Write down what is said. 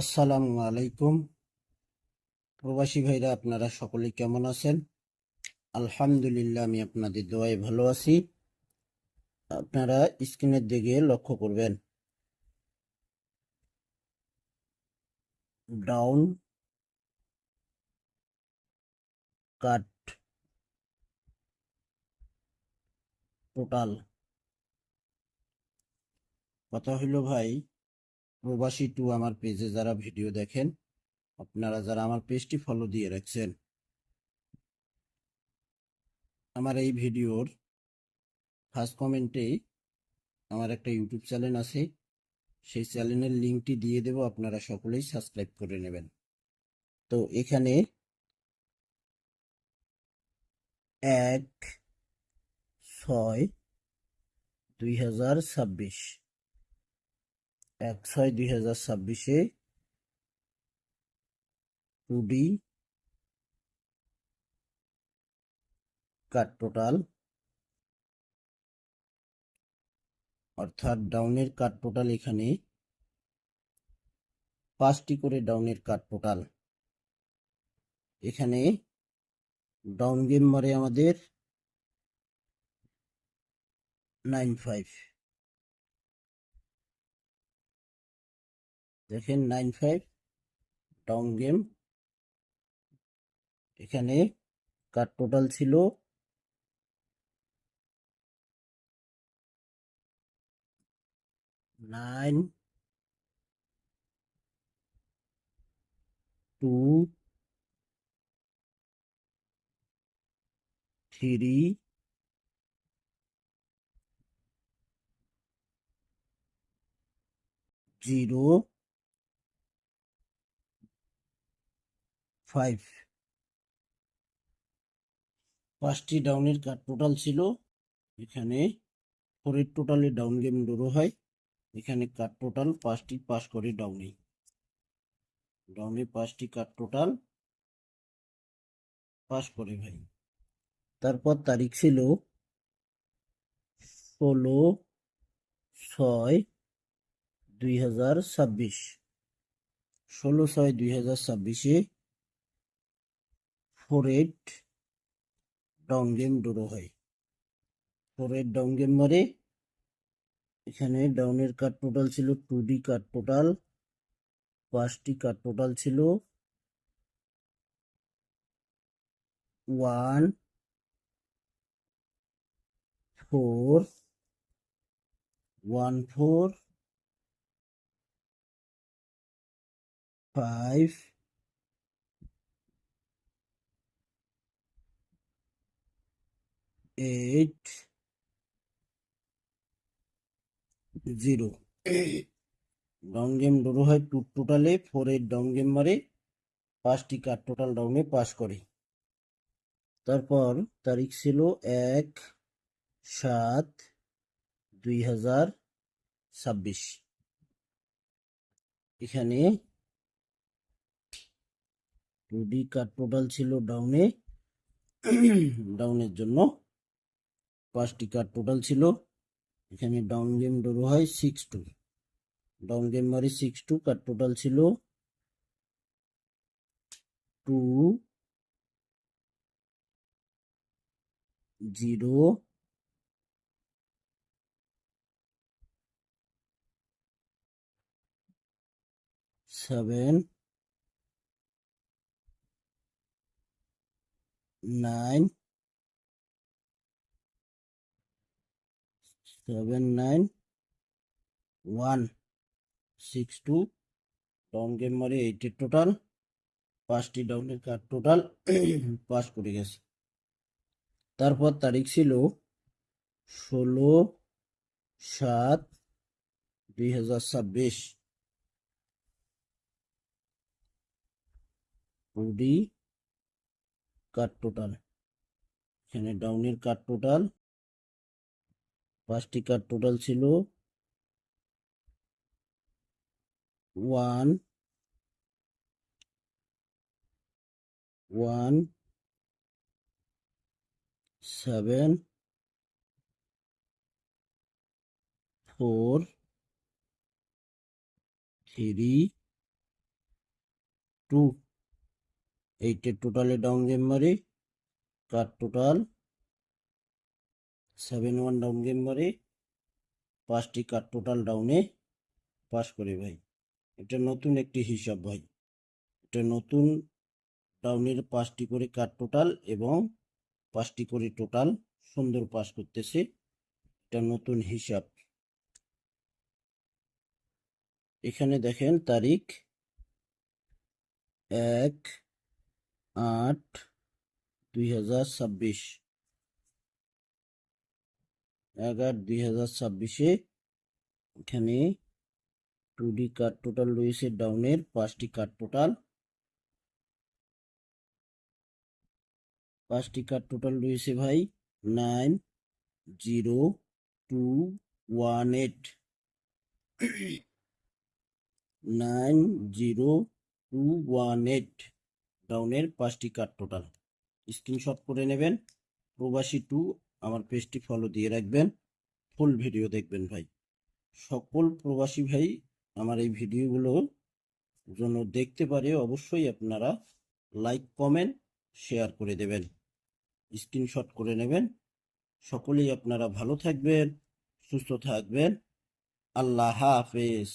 আসসালামু আলাইকুম প্রবাসী ভাইরা, আপনারা সকলে কেমন আছেন? আলহামদুলিল্লাহ, আমি আপনাদের দোয়ায় ভালো আছি। আপনারা স্ক্রিনের দিকে লক্ষ্য করবেন। ডাউন কাট টোটাল। কথা হইল ভাই, প্রবাসী টু আমার পেজে যারা ভিডিও দেখেন, আপনারা যারা আমার পেজটি ফলো দিয়ে রাখছেন, আমার এই ভিডিওর ফার্স্ট কমেন্টে আমার একটা ইউটিউব চ্যানেল আছে, সেই চ্যানেলের লিঙ্কটি দিয়ে দেব, আপনারা সকলেই সাবস্ক্রাইব করে নেবেন। তো এখানে 1/6/2026, 1/6/2026-এ 2D কাট টোটাল, অর্থাৎ ডাউনের কাট টোটাল। এখানে 5টি করে ডাউনের কাট টোটাল। এখানে ডাউন গেম মারে আমাদের 9/5। দেখেন 9/5 ডাউন গেম। এখানে কাট টোটাল ছিল 9, 2, 3, 0, 5। 5টি ডাউনের কাট টোটাল ছিল। এখানে 4-এর টোটালে ডাউন গেম ড্র হয়। এখানে কাট টোটাল 5টি পাস করে ডাউনে 5টি কাট টোটাল পাস করে ভাই। তারপর তারিখ ছিল 16/6/2026। 16/6/2026-এ 4-8 ডাউন গেম ড্র হয়। 4-8 ডাউন গেম মারে। এখানে ডাউনের কাট টোটাল ছিল 2D কাট টোটাল। 5টি কাট টোটাল ছিল 1, 4, 1, 4, 5, 8, 0। ডাউন গেম ড্র হয় টোটালে 4-8 ডাউন গেম মারে। 5টি কাট টোটাল ডাউনে পাস করে। তারপর তারিখ ছিল 1/7/2026। এখানে 2D কাট টোটাল ছিল ডাউনে। ডাউনের জন্য 5টি কাট টোটাল ছিল। এখানে ডাউন গেম ড্র হয় 6-2। ডাউন গেম মারি 6-2। কাট টোটাল ছিল 2, 0, 7, 9, 7, 9, 1, 6-2। ডাউন গেম মারি 8-এর টোটাল। 5টি ডাউনের কাট টোটাল পাস করে গেছে। তারপর তারিখ ছিল 16/7/2026। 2D কাট টোটাল। এখানে ডাউনের কাট টোটাল 5টি কাট টোটাল ছিল 1, 1, 7, 4, 3, 2, 8 টোটালে ডাউন গেম মারি, কাট টোটাল 7-1 ডাউন গেম মারি, 5টি কাট টোটাল ডাউনে পাস করি ভাই। এটা নতুন একটি হিসাব ভাই, এটা নতুন ডাউনের 5টি করে কাট টোটাল এবং 5টি করে টোটাল সুন্দর পাস করতেছে, এটা নতুন হিসাব। এখানে দেখেন তারিখ 1/8/2026, 1/8/2026-এ এখানে 2D কাট টোটাল রয়েছে ডাউনের 5টি কাট টোটাল, 5টি কাট টোটাল রয়েছে ভাই 90218, 90218 ডাউনের 5টি কাট টোটাল। স্ক্রিনশট করে নেবেন। প্রবাসী 2 আমার পেজটি ফলো দিয়ে রাখবেন, ফুল ভিডিও দেখবেন ভাই। সকল প্রবাসী ভাই আমার এই ভিডিওগুলো জন্য দেখতে পারে, অবশ্যই আপনারা লাইক কমেন্ট শেয়ার করে দেবেন, স্ক্রিনশট করে নেবেন। সকলেই আপনারা ভালো থাকবেন, সুস্থ থাকবেন। আল্লাহ হাফেজ।